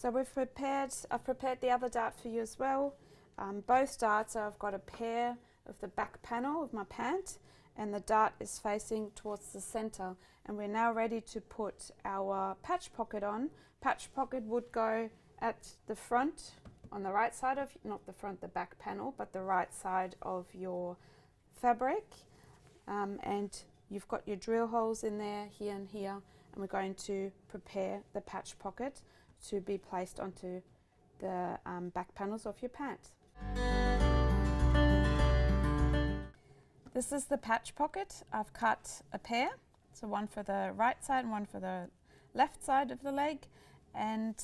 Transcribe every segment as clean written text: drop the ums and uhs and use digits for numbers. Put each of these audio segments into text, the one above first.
So I've prepared the other dart for you as well. Both darts, I've got a pair of the back panel of my pant, and the dart is facing towards the center, and we're now ready to put our patch pocket on. Patch pocket would go at the front, on the right side of, not the front, the back panel, but the right side of your fabric, and you've got your drill holes in there, here and here, and we're going to prepare the patch pocket to be placed onto the back panels of your pant. This is the patch pocket. I've cut a pair, so one for the right side and one for the left side of the leg, and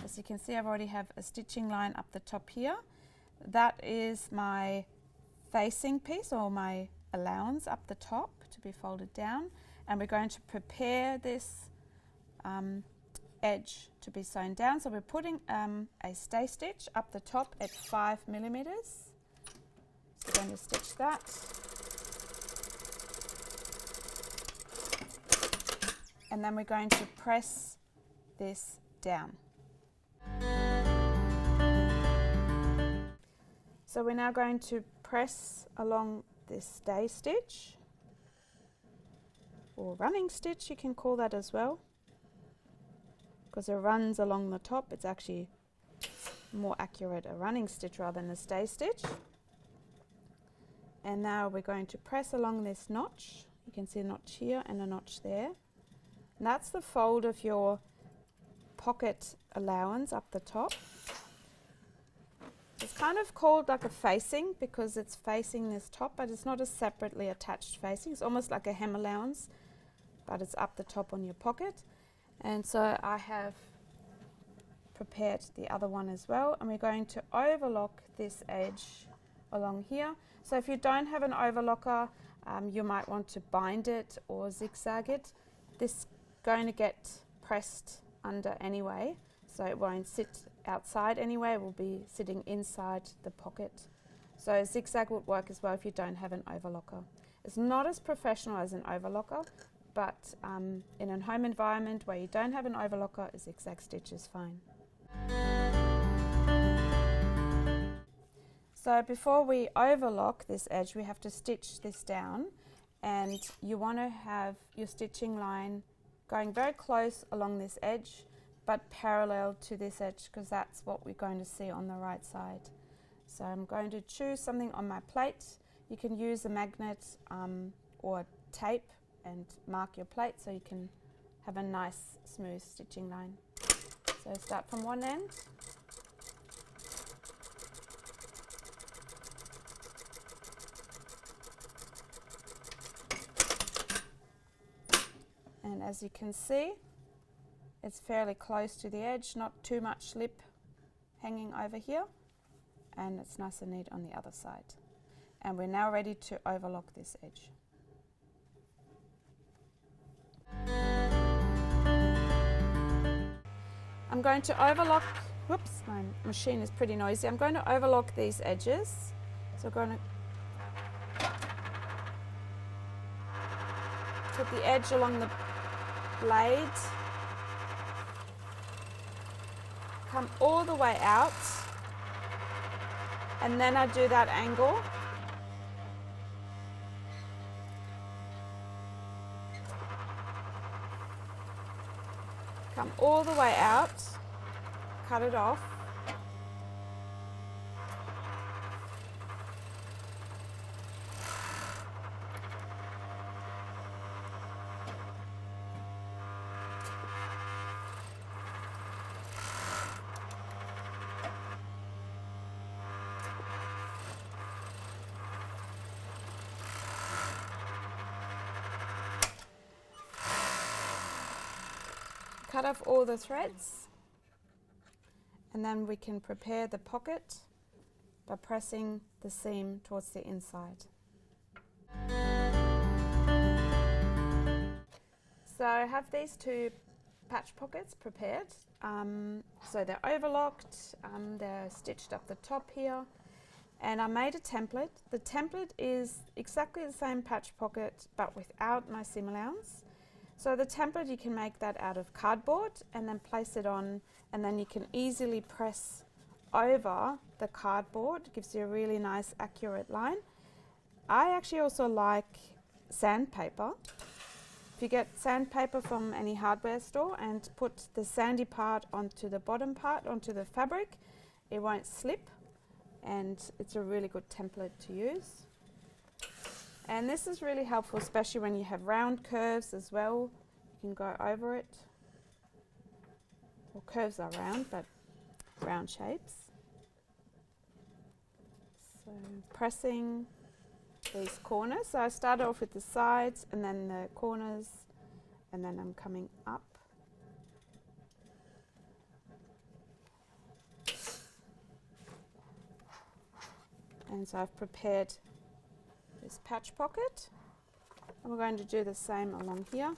as you can see, I've already have a stitching line up the top here. That is my facing piece, or my allowance up the top to be folded down, and we're going to prepare this edge to be sewn down. So we're putting a stay stitch up the top at 5 millimeters. So we're going to stitch that. And then we're going to press this down. So we're now going to press along this stay stitch, or running stitch, you can call that as well, because it runs along the top. It's actually more accurate, a running stitch rather than a stay stitch. And now we're going to press along this notch. You can see a notch here and a notch there. And that's the fold of your pocket allowance up the top. It's kind of called like a facing because it's facing this top, but it's not a separately attached facing. It's almost like a hem allowance, but it's up the top on your pocket. And so I have prepared the other one as well, and we're going to overlock this edge along here. So if you don't have an overlocker, you might want to bind it or zigzag it. This is going to get pressed under anyway, so it won't sit outside anyway, it will be sitting inside the pocket. So zigzag would work as well if you don't have an overlocker. It's not as professional as an overlocker, but in a home environment where you don't have an overlocker, a zigzag stitch is fine. So before we overlock this edge, we have to stitch this down, and you want to have your stitching line going very close along this edge, but parallel to this edge, because that's what we're going to see on the right side. So I'm going to choose something on my plate. You can use a magnet or tape and mark your plate so you can have a nice smooth stitching line. So start from one end. And as you can see, it's fairly close to the edge, not too much lip hanging over here, and it's nice and neat on the other side. And we're now ready to overlock this edge. I'm going to overlock, whoops, my machine is pretty noisy. I'm going to overlock these edges. So I'm going to put the edge along the blade, come all the way out, and then I do that angle. Come all the way out, cut it off. Cut off all the threads, and then we can prepare the pocket by pressing the seam towards the inside. So I have these two patch pockets prepared. So they're overlocked, they're stitched up the top here, and I made a template. The template is exactly the same patch pocket but without my seam allowance. So the template, you can make that out of cardboard and then place it on, and then you can easily press over the cardboard. It gives you a really nice accurate line. I actually also like sandpaper. If you get sandpaper from any hardware store and put the sandy part onto the bottom part, onto the fabric, it won't slip, and it's a really good template to use. And this is really helpful, especially when you have round curves as well. You can go over it. Well, curves are round, but round shapes. So pressing these corners. So I started off with the sides and then the corners, and then I'm coming up. And so I've prepared this patch pocket, and we're going to do the same along here.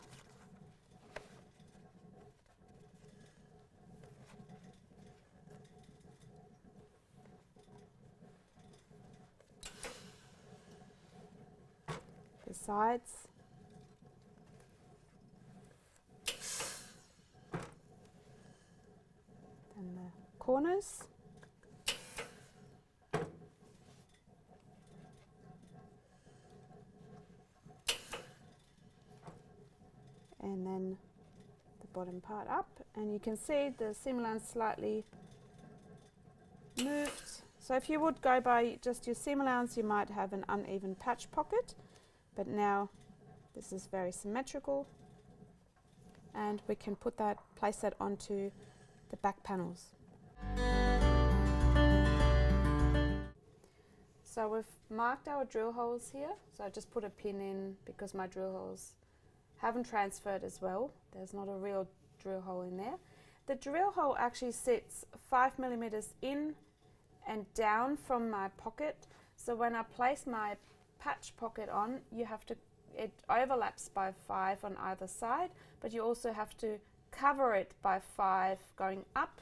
The sides. And the corners. And then the bottom part up, and you can see the seam allowance slightly moved. So if you would go by just your seam allowance, you might have an uneven patch pocket, but now this is very symmetrical, and we can place that onto the back panels. So we've marked our drill holes here, so I just put a pin in because my drill holes haven't transferred as well. There's not a real drill hole in there. The drill hole actually sits 5 millimeters in and down from my pocket. So when I place my patch pocket on, it overlaps by 5 on either side, but you also have to cover it by 5 going up.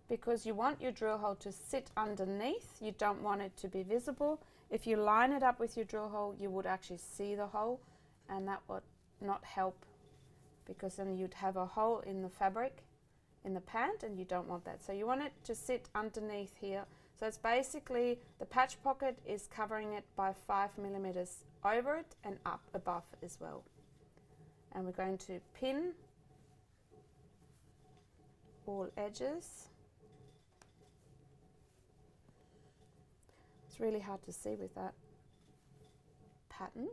Because you want your drill hole to sit underneath, you don't want it to be visible. If you line it up with your drill hole, you would actually see the hole, and that would not help, because then you'd have a hole in the fabric, in the pant, and you don't want that. So you want it to sit underneath here. So it's basically, the patch pocket is covering it by 5 millimeters over it and up above as well. And we're going to pin all edges. It's really hard to see with that pattern.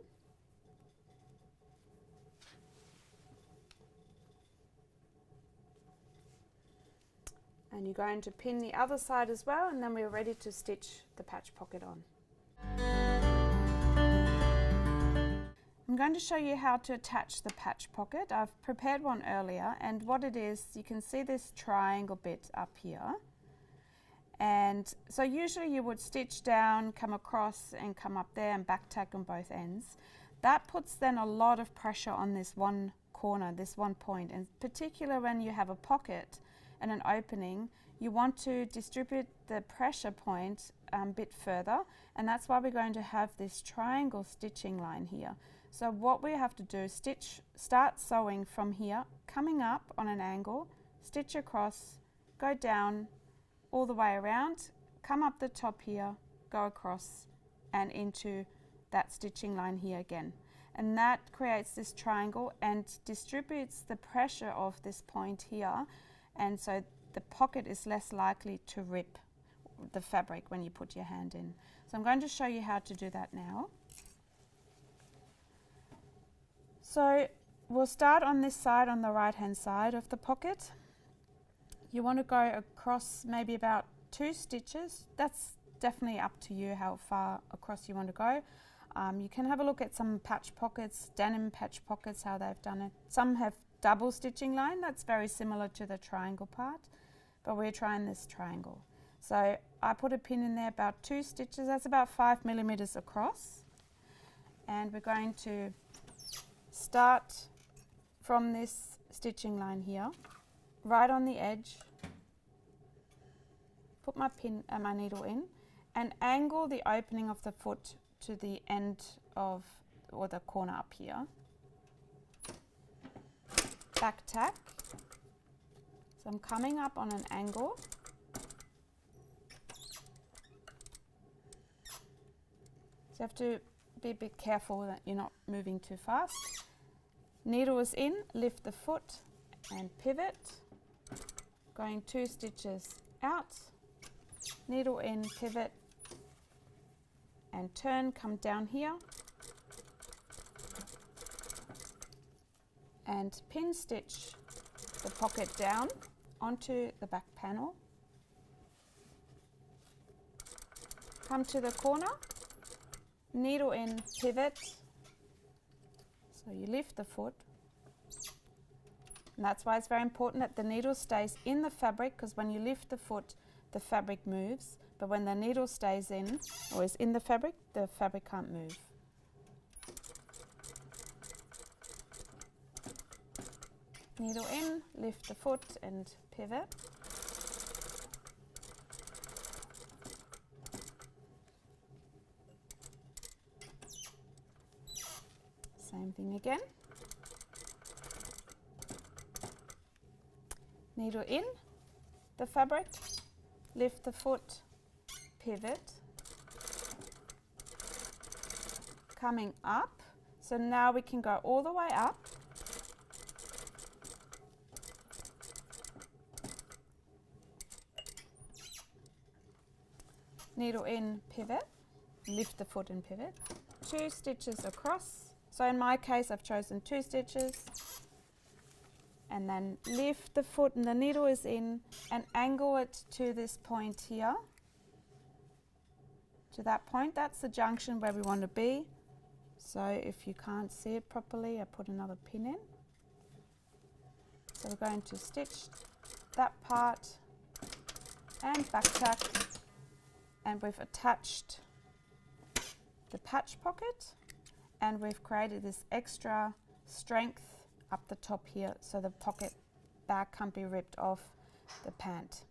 And you're going to pin the other side as well, and then we're ready to stitch the patch pocket on. I'm going to show you how to attach the patch pocket. I've prepared one earlier, and what it is, you can see this triangle bit up here. And so usually you would stitch down, come across and come up there and back tack on both ends. That puts then a lot of pressure on this one corner, this one point, and particularly when you have a pocket and an opening, you want to distribute the pressure point a bit further, and that's why we're going to have this triangle stitching line here. So what we have to do is start sewing from here, coming up on an angle, stitch across, go down, all the way around, come up the top here, go across and into that stitching line here again. And that creates this triangle and distributes the pressure of this point here, and so the pocket is less likely to rip the fabric when you put your hand in. So I'm going to show you how to do that now. So we'll start on this side, on the right hand side of the pocket. You want to go across maybe about 2 stitches. That's definitely up to you how far across you want to go. You can have a look at some patch pockets, denim patch pockets, how they've done it. Some have double stitching line. That's very similar to the triangle part, but we're trying this triangle. So I put a pin in there about 2 stitches. That's about 5 millimeters across. And we're going to start from this stitching line here, right on the edge, put my needle in, and angle the opening of the foot to the end of, or the corner up here. Back tack. So I'm coming up on an angle. So you have to be a bit careful that you're not moving too fast. Needle is in, lift the foot and pivot. Going 2 stitches out. Needle in, pivot and turn, come down here. And pin stitch the pocket down onto the back panel. Come to the corner, needle in, pivot. So you lift the foot. And that's why it's very important that the needle stays in the fabric, because when you lift the foot, the fabric moves. But when the needle stays in, or is in the fabric can't move. Needle in, lift the foot and pivot. Same thing again. Needle in the fabric, lift the foot, pivot. Coming up, so now we can go all the way up. Needle in, pivot, lift the foot and pivot. 2 stitches across. So in my case, I've chosen 2 stitches. And then lift the foot and the needle is in and angle it to this point here. To that point, that's the junction where we want to be. So if you can't see it properly, I put another pin in. So we're going to stitch that part and back tack. And we've attached the patch pocket and we've created this extra strength up the top here so the pocket back can't be ripped off the pant.